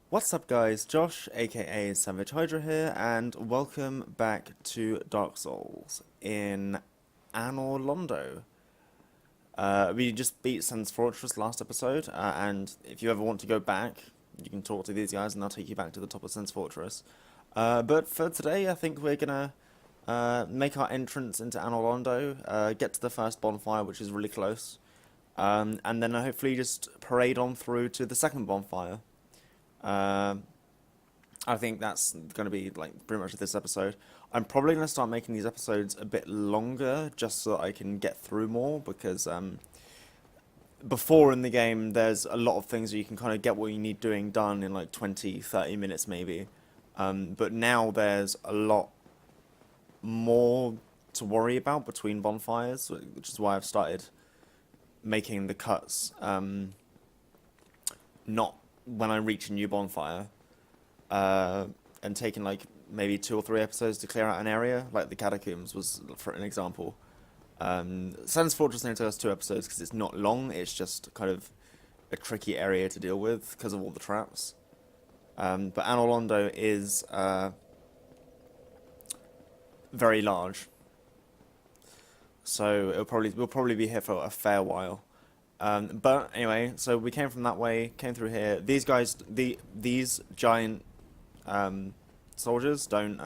What's up guys, Josh aka Savage Hydra here and welcome back to Dark Souls in Anor Londo. We just beat Sen's Fortress last episode and if you ever want to go back you can talk to these guys and they'll take you back to the top of Sen's Fortress. But for today I think we're gonna make our entrance into Anor Londo, get to the first bonfire which is really close, and then hopefully just parade on through to the second bonfire. I think that's going to be like pretty much this episode. I'm probably going to start making these episodes a bit longer just so that I can get through more because before in the game there's a lot of things that you can kind of get what you need doing done in like 20-30 minutes maybe. But now there's a lot more to worry about between bonfires, which is why I've started making the cuts not when I reach a new bonfire, and taking like maybe 2 or 3 episodes to clear out an area, like the catacombs was for an example. Sans Fortress only took us 2 episodes because it's not long, it's just kind of a tricky area to deal with because of all the traps. But Anor Londo is very large, so we'll probably be here for a fair while. But anyway, so we came from that way, came through here. These guys, these giant soldiers don't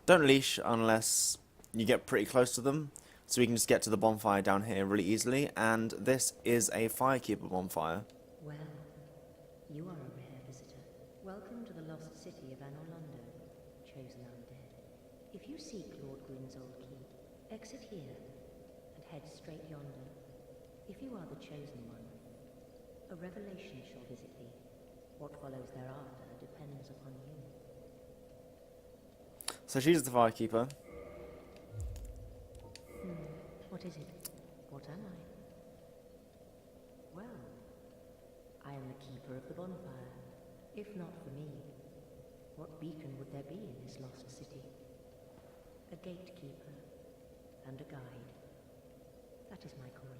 leash unless you get pretty close to them. So we can just get to the bonfire down here really easily. And this is a firekeeper bonfire. Well, you are a rare visitor. Welcome to the lost city of Anor Londo, chosen undead. If you seek Lord Gwyn's old keep, exit here and head straight yonder. If you are the chosen one, a revelation shall visit thee. What follows thereafter depends upon you. So she's the firekeeper. What is it? What am I? Well, I am the keeper of the bonfire. If not for me, what beacon would there be in this lost city? A gatekeeper and a guide. That is my calling.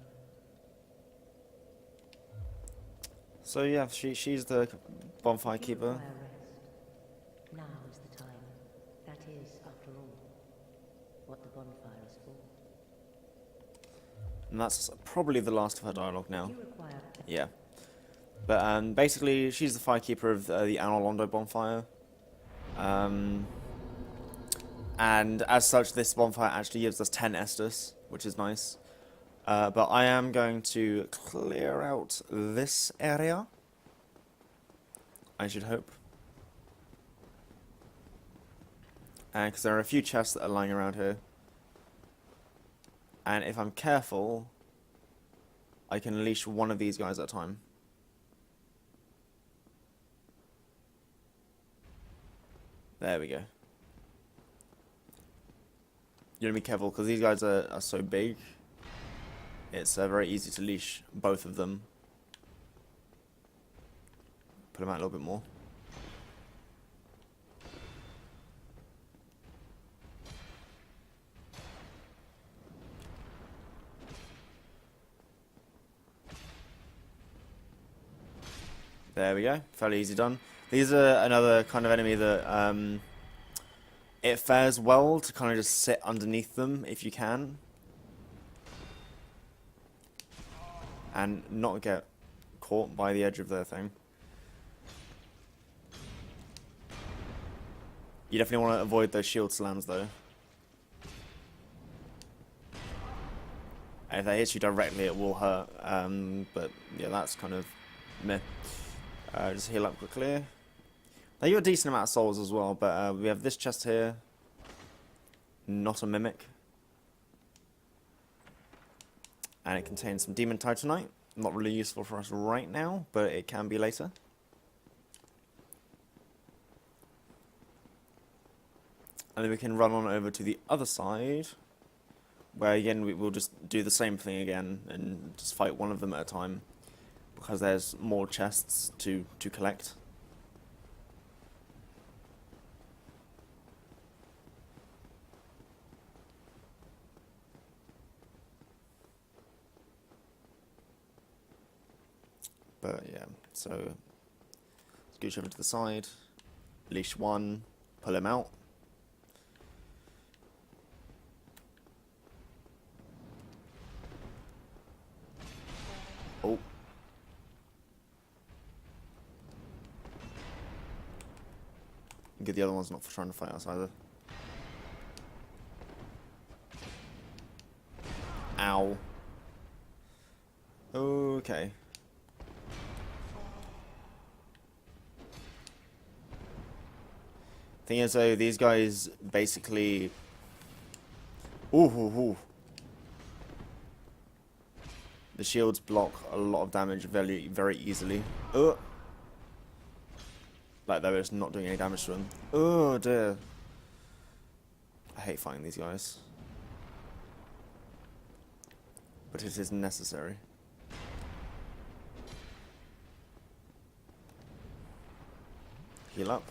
So yeah, she's the bonfire keeper. Rest. Now is the time. That is, after all, what the bonfire is for. And that's probably the last of her dialogue now. You require... Yeah. But basically, she's the firekeeper of the Anor Londo bonfire. And as such, this bonfire actually gives us 10 Estus, which is nice. But I am going to clear out this area, I should hope. Because there are a few chests that are lying around here. And if I'm careful, I can unleash one of these guys at a time. There we go. You gotta be careful because these guys are so big. It's very easy to leash both of them. Put them out a little bit more. There we go. Fairly easy done. These are another kind of enemy that it fares well to kind of just sit underneath them if you can. And not get caught by the edge of their thing. You definitely want to avoid those shield slams though. And if that hits you directly it will hurt, but yeah, that's kind of meh. Just heal up quickly. Now you got a decent amount of souls as well, but we have this chest here. Not a mimic. And it contains some demon titanite. Not really useful for us right now, but it can be later. And then we can run on over to the other side, where again we will just do the same thing again and just fight one of them at a time, because there's more chests to collect. But yeah, so Scooch over to the side. Leash one. Pull him out. Oh. Good, the other one's not trying to fight us either. Ow. Okay. Thing is, though, these guys basically... Ooh. The shields block a lot of damage very, very easily. Like they were just not doing any damage to them. Oh dear. I hate fighting these guys. But it is necessary. Heal up.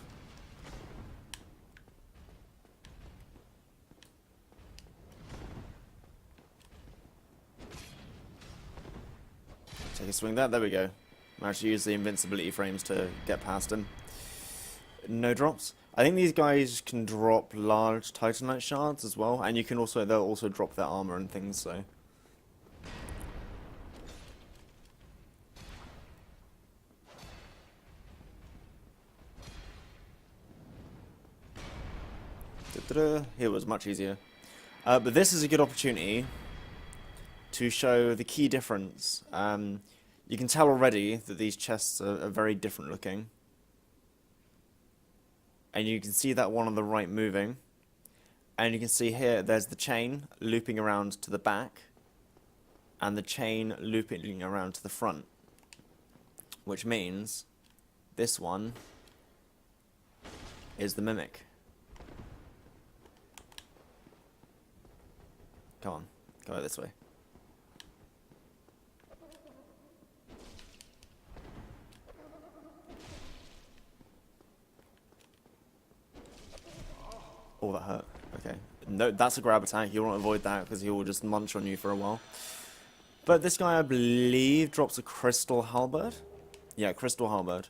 Take a swing there. There we go. Managed to use the invincibility frames to get past him. No drops. I think these guys can drop large Titanite shards as well, and you can also they'll also drop their armor and things. So. Here was much easier. But this is a good opportunity to show the key difference. You can tell already that these chests are very different looking. And you can see that one on the right moving. And you can see here, there's the chain looping around to the back. And the chain looping around to the front. Which means this one is the Mimic. Come on, go this way. Oh, that hurt. Okay. No, that's a grab attack. You want to avoid that because he will just munch on you for a while. But this guy, I believe, drops a crystal halberd. Yeah, crystal halberd.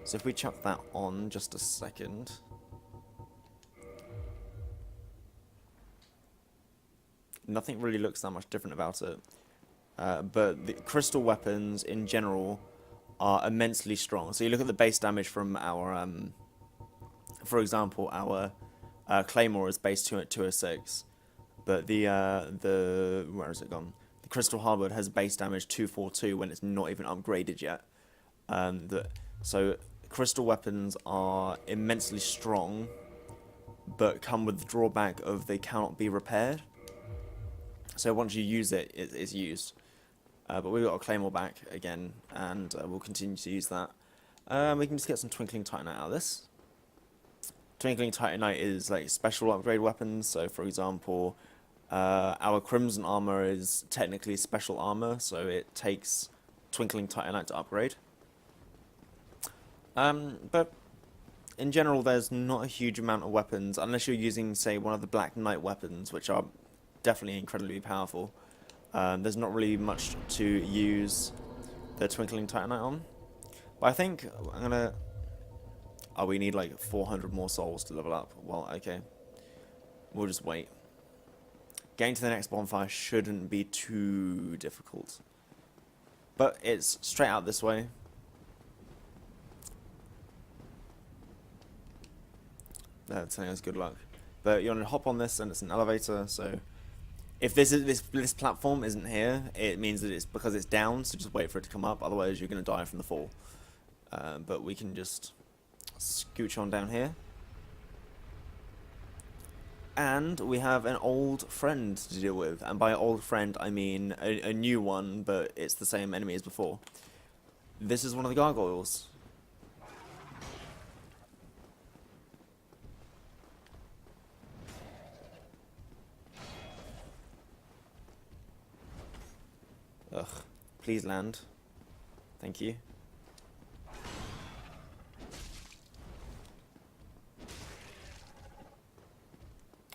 So if we chuck that on just a second. Nothing really looks that much different about it. But the crystal weapons in general are immensely strong. So you look at the base damage from our, for example, our Claymore is base 206. But where has it gone? The Crystal Halberd has base damage 242 when it's not even upgraded yet. So crystal weapons are immensely strong, but come with the drawback of they cannot be repaired. So once you use it, it's used. But we've got a Claymore back again, and we'll continue to use that. We can just get some Twinkling Titanite out of this. Twinkling Titanite is like special upgrade weapons. So for example, our Crimson Armor is technically special armor, so it takes Twinkling Titanite to upgrade. But in general, there's not a huge amount of weapons, unless you're using, say, one of the Black Knight weapons, which are definitely incredibly powerful. There's not really much to use the Twinkling Titanite on. But I think I'm gonna... Oh, we need like 400 more souls to level up. Well, okay. We'll just wait. Getting to the next bonfire shouldn't be too difficult. But it's straight out this way. That's telling us good luck. But you're gonna hop on this, and it's an elevator. So if this platform isn't here, it means that it's because it's down. So just wait for it to come up. Otherwise, you're gonna die from the fall. But we can just scooch on down here. And we have an old friend to deal with. And by old friend, I mean a new one, but it's the same enemy as before. This is one of the gargoyles. Ugh. Please land. Thank you.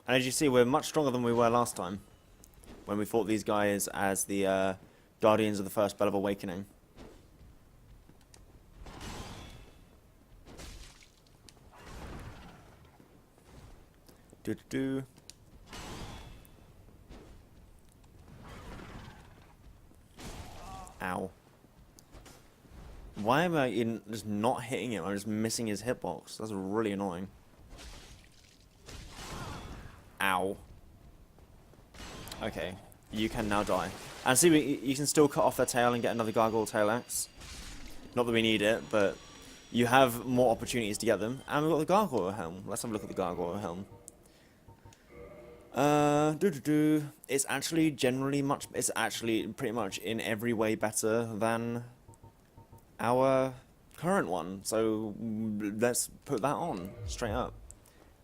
And as you see, we're much stronger than we were last time, when we fought these guys as the Guardians of the First Bell of Awakening. Do do do. Ow. Why am I just not hitting him? I'm just missing his hitbox. That's really annoying. Ow. Okay, you can now die. And see, you can still cut off their tail and get another gargoyle tail axe. Not that we need it, but you have more opportunities to get them. And we've got the gargoyle helm. Let's have a look at the gargoyle helm. It's actually it's actually pretty much in every way better than our current one. So let's put that on straight up.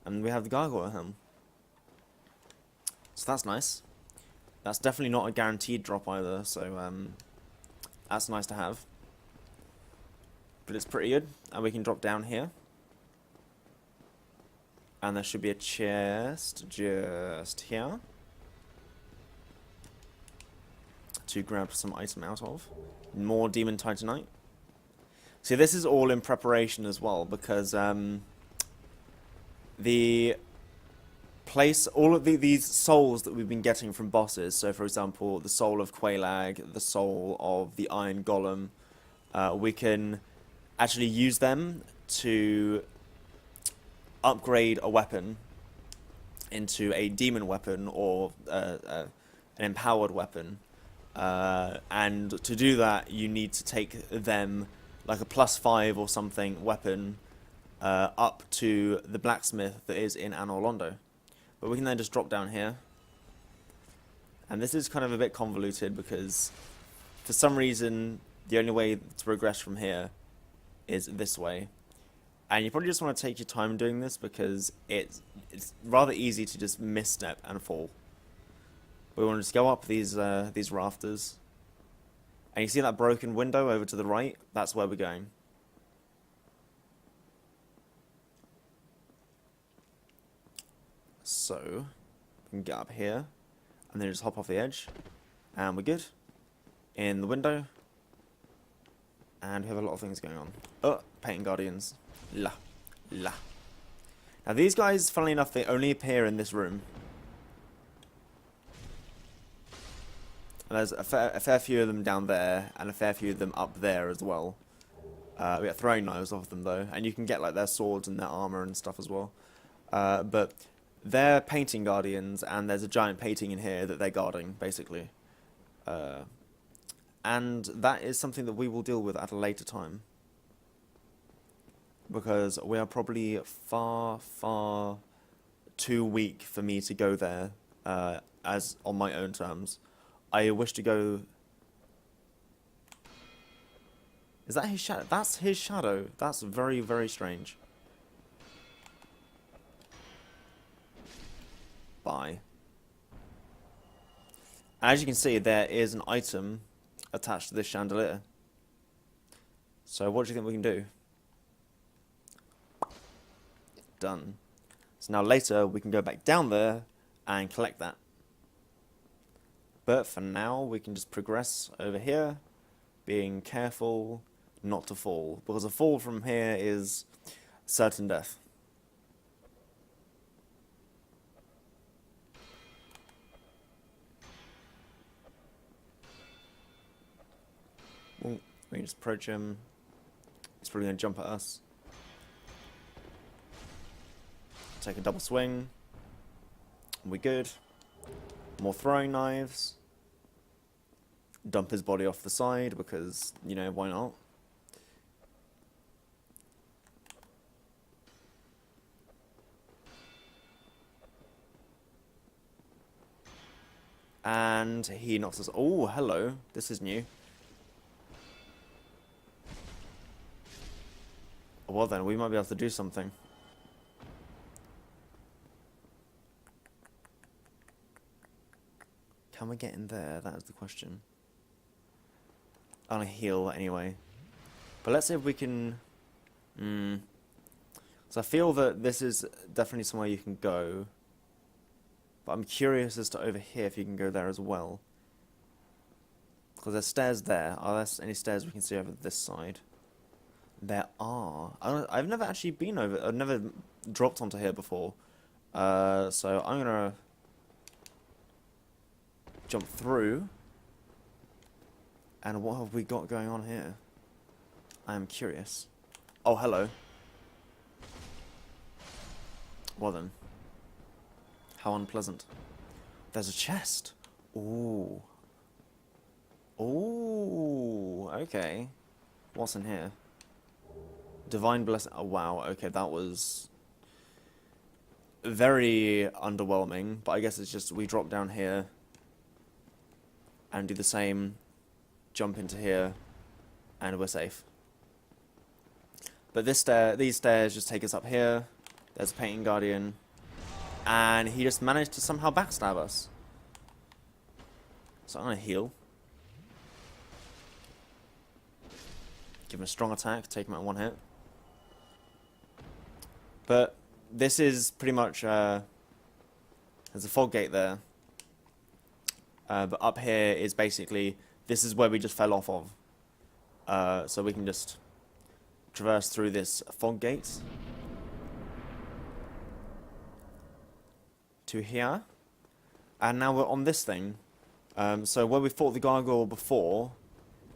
And we have the gargoyle helm. So that's nice. That's definitely not a guaranteed drop either, so that's nice to have. But it's pretty good, and we can drop down here. And there should be a chest just here to grab some item out of. More Demon Titanite. See, this is all in preparation as well, because the place, all of these souls that we've been getting from bosses, so for example, the soul of Quelaag, the soul of the Iron Golem, we can actually use them to upgrade a weapon into a demon weapon or an empowered weapon. And to do that, you need to take them, like a +5 or something weapon, up to the blacksmith that is in Anor Londo. But we can then just drop down here. And this is kind of a bit convoluted because for some reason the only way to progress from here is this way. And you probably just want to take your time doing this because it's rather easy to just misstep and fall. We want to just go up these rafters. And you see that broken window over to the right? That's where we're going. So, we can get up here, and then just hop off the edge, and we're good. In the window, and we have a lot of things going on. Oh, Painting Guardians. La. Now these guys, funnily enough, they only appear in this room. And there's a fair few of them down there, and a fair few of them up there as well. We got throwing knives off them though, and you can get like their swords and their armor and stuff as well. But they're painting guardians, and there's a giant painting in here that they're guarding, basically. And that is something that we will deal with at a later time. Because we are probably far too weak for me to go there as on my own terms. I wish to go... Is that his shadow? That's his shadow. That's very, very strange. Bye. As you can see, there is an item attached to this chandelier. So what do you think we can do? Done. So now later we can go back down there and collect that. But for now we can just progress over here, being careful not to fall, because a fall from here is certain death. Well, we can just approach him. He's probably going to jump at us. Take a double swing. We're good. More throwing knives. Dump his body off the side because, you know, why not? And he knocks us. Oh, hello. This is new. Well then, we might be able to do something. Can we get in there? That is the question. I'm gonna heal anyway. But let's see if we can... So I feel that this is definitely somewhere you can go. But I'm curious as to over here if you can go there as well. Because there's stairs there. Are there any stairs we can see over this side? There are. I've never actually been over... I've never dropped onto here before. So I'm gonna jump through. And what have we got going on here? I am curious. Oh, hello. Well then. How unpleasant. There's a chest. Ooh. Ooh, okay. What's in here? Divine blessing. Oh, wow. Okay, that was very underwhelming. But I guess it's just we drop down here and do the same. Jump into here, and we're safe. But these stairs just take us up here. There's a painting guardian, and he just managed to somehow backstab us. So I'm gonna heal. Give him a strong attack, take him out in one hit. But this is pretty much, there's a fog gate there. But up here is basically, this is where we just fell off of. So we can just traverse through this fog gate. To here. And now we're on this thing. So where we fought the gargoyle before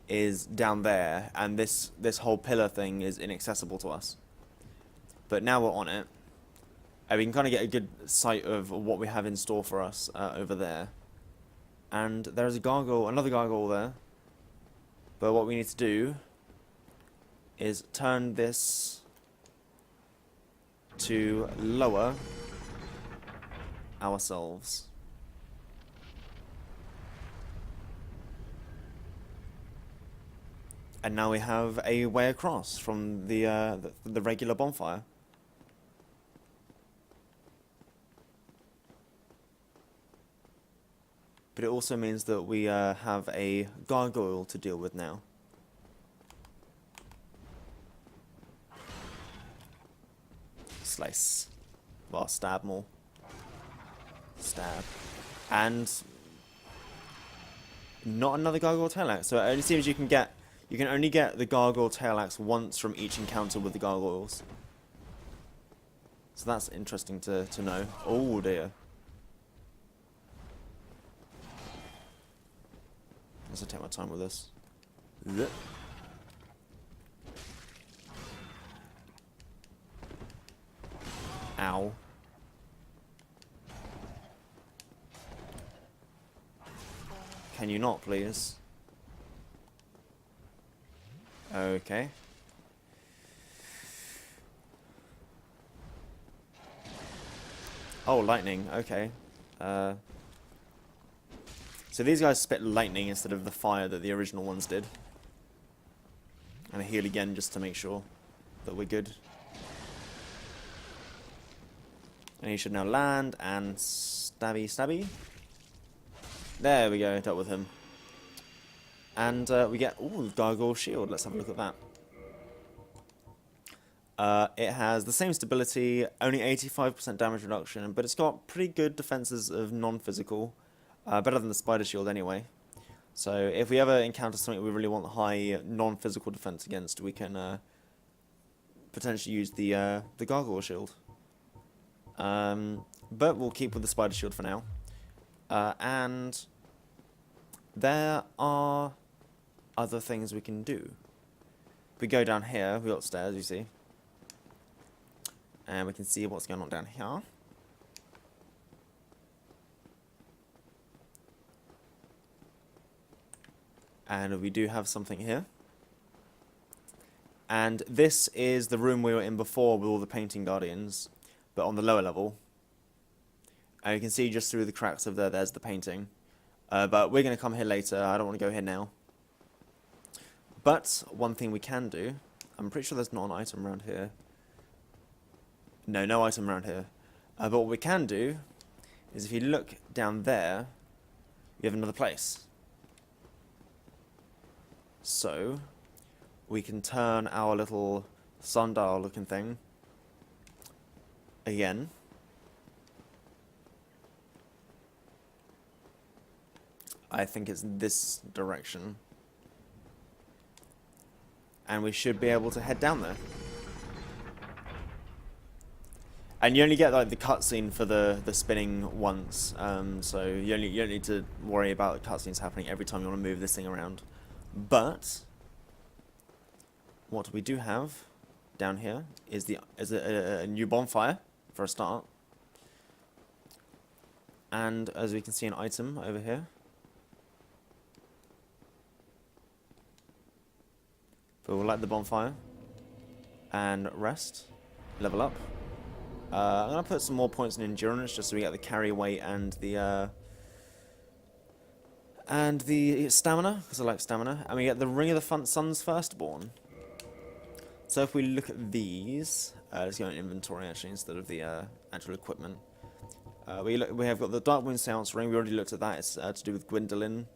is down there, and this whole pillar thing is inaccessible to us. But now we're on it, and we can kind of get a good sight of what we have in store for us over there. And there's a gargoyle, another gargoyle there. But what we need to do is turn this to lower ourselves. And now we have a way across from the regular bonfire. But it also means that we have a gargoyle to deal with now. Slice. Well, stab more. Stab. And not another gargoyle tail axe. So it only seems you can only get the gargoyle tail axe once from each encounter with the gargoyles. So that's interesting to know. Oh dear. Let's take my time with this. Blech. Ow. Can you not, please? Okay. Oh, lightning. Okay. So these guys spit lightning instead of the fire that the original ones did. And I heal again just to make sure that we're good. And he should now land and stabby stabby. There we go, dealt with him. And we get, ooh, gargoyle shield. Let's have a look at that. It has the same stability, only 85% damage reduction, but it's got pretty good defenses of non-physical. Better than the spider shield anyway. So if we ever encounter something we really want high non-physical defense against, we can potentially use the gargoyle shield. But we'll keep with the spider shield for now. And there are other things we can do. We go down here, we got stairs, you see. And we can see what's going on down here. And we do have something here. And this is the room we were in before with all the painting guardians, but on the lower level. And you can see just through the cracks of there's the painting. But we're going to come here later. I don't want to go here now. But one thing we can do, I'm pretty sure there's not an item around here. No item around here. But what we can do is if you look down there, you have another place. So we can turn our little sundial looking thing again. I think it's this direction. And we should be able to head down there. And you only get like the cutscene for the spinning once, so you don't need to worry about the cutscenes happening every time you want to move this thing around. But what we do have down here is a new bonfire for a start, and as we can see, an item over here. But we'll light the bonfire and rest, level up. I'm gonna put some more points in endurance just so we get the carry weight and the stamina, because I like stamina, and we get the Ring of the Sun's Firstborn. So if we look at these, let's go in inventory actually instead of the actual equipment. We have got the Darkmoon Seance Ring. We already looked at that. It's to do with Gwendolyn,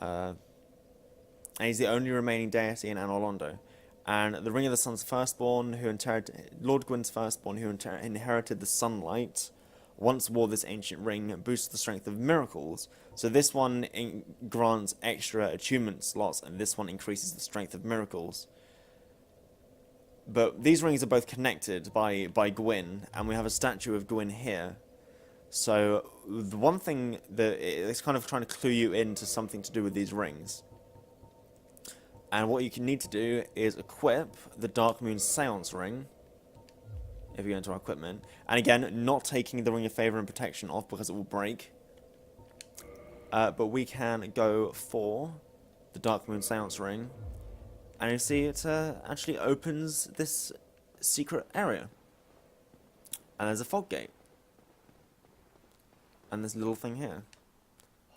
and he's the only remaining deity in Anor Londo. And the Ring of the Sun's Firstborn, Lord Gwyn's Firstborn, who inherited the sunlight, once wore this ancient ring, boosts the strength of miracles. So this one grants extra attunement slots, and this one increases the strength of miracles. But these rings are both connected by Gwyn, and we have a statue of Gwyn here. So the one thing that it's kind of trying to clue you into something to do with these rings. And what you can need to do is equip the Darkmoon Seance Ring, if you go into our equipment. And again, not taking the Ring of Favor and Protection off because it will break. But we can go for the Darkmoon Seance Ring. And you see it actually opens this secret area. And there's a fog gate. And this little thing here.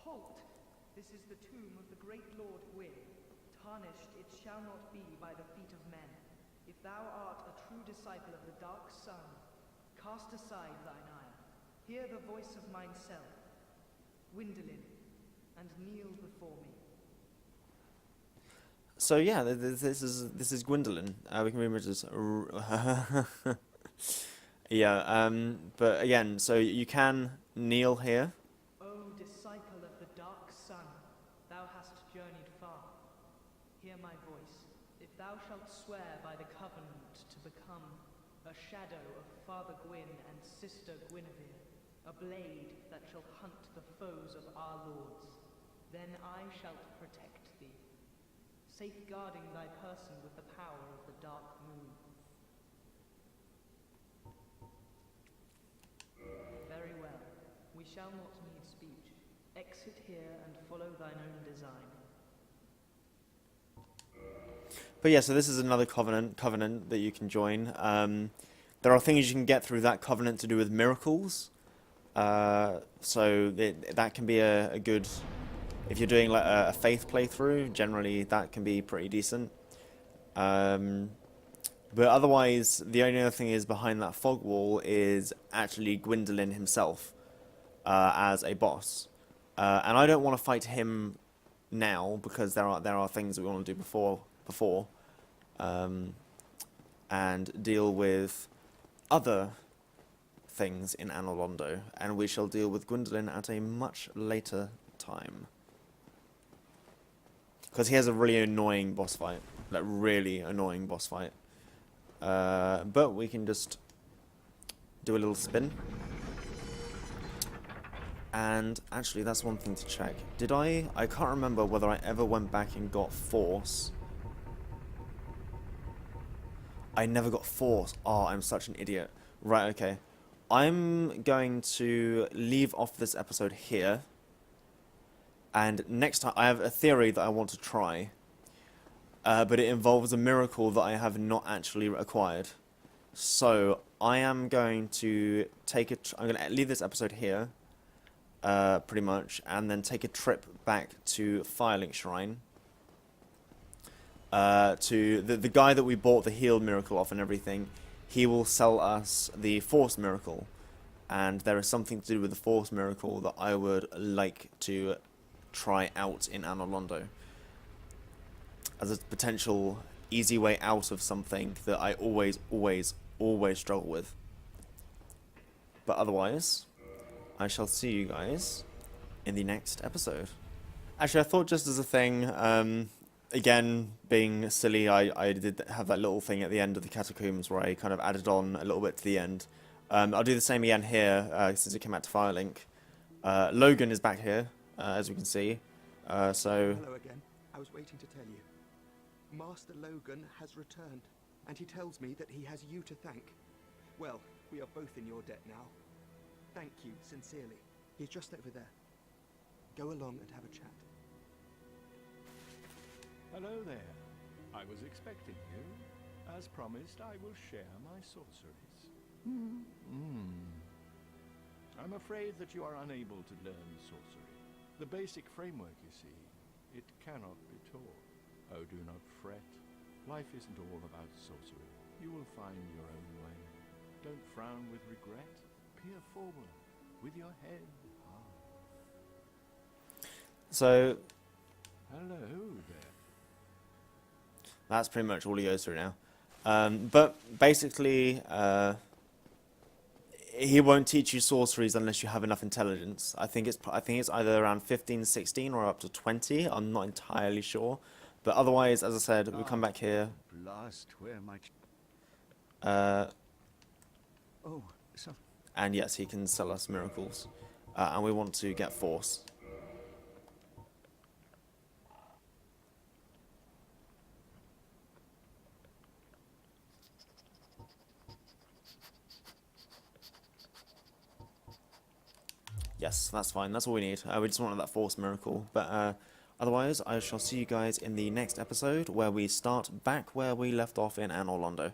Halt! This is the tomb of the great Lord Gwyn. Tarnished it shall not be by the feet of men. If thou art a true disciple of the dark sun, cast aside thine ire. Hear the voice of mine self, Gwendolyn, and kneel before me. So yeah, this is Gwendolyn. We can remove this. Yeah. But again, so you can kneel here. O disciple of the dark sun, thou hast journeyed far. Hear my voice. If thou shalt swear by the covenant to become a shadow of Father Gwyn and Sister Guinevere, a blade that shall hunt the foes of our lords, then I shall protect thee, safeguarding thy person with the power of the dark moon. Very well. We shall not need speech. Exit here and follow thine own design. But yeah, so this is another covenant that you can join. There are things you can get through that covenant to do with miracles. So that can be a good... If you're doing like a faith playthrough, generally that can be pretty decent. But otherwise, the only other thing is behind that fog wall is actually Gwendolyn himself as a boss. And I don't want to fight him now because there are things that we want to do before and deal with other things in Anor Londo, and we shall deal with Gwendolyn at a much later time. Because he has a really annoying boss fight, like really annoying boss fight. But we can just do a little spin. And actually, that's one thing to check. I can't remember whether I ever went back and got Force. I never got Force. Oh, I'm such an idiot. Right, okay. I'm going to leave off this episode here. And next time, I have a theory that I want to try. But it involves a miracle that I have not actually acquired. So, I am going to I'm going to leave this episode here. Pretty much. And then take a trip back to Firelink Shrine. To the guy that we bought the healed miracle off and everything. He will sell us the Force miracle. And there is something to do with the Force miracle that I would like to try out in Anor Londo. As a potential easy way out of something that I always struggle with. But otherwise, I shall see you guys in the next episode. Actually, I thought just as a thing, again, being silly, I did have that little thing at the end of the catacombs where I kind of added on a little bit to the end. I'll do the same again here, since it came out to Firelink. Logan is back here, as we can see. So Hello again. I was waiting to tell you. Master Logan has returned, and he tells me that he has you to thank. Well, we are both in your debt now. Thank you, sincerely. He's just over there. Go along and have a chat. Hello there. I was expecting you. As promised, I will share my sorceries. I'm afraid that you are unable to learn sorcery. The basic framework, you see, it cannot be taught. Oh, do not fret. Life isn't all about sorcery. You will find your own way. Don't frown with regret. Peer forward with your head high. So Hello there. that's pretty much all he goes through now. But basically, he won't teach you sorceries unless you have enough intelligence. I think it's either around 15, 16 or up to 20. I'm not entirely sure. But otherwise, as I said, we come back here. Blast, where my... Oh, so And yes, he can sell us miracles. And we want to get force. Yes, that's fine. That's all we need. We just wanted that force miracle. But otherwise, I shall see you guys in the next episode where we start back where we left off in Anor Londo.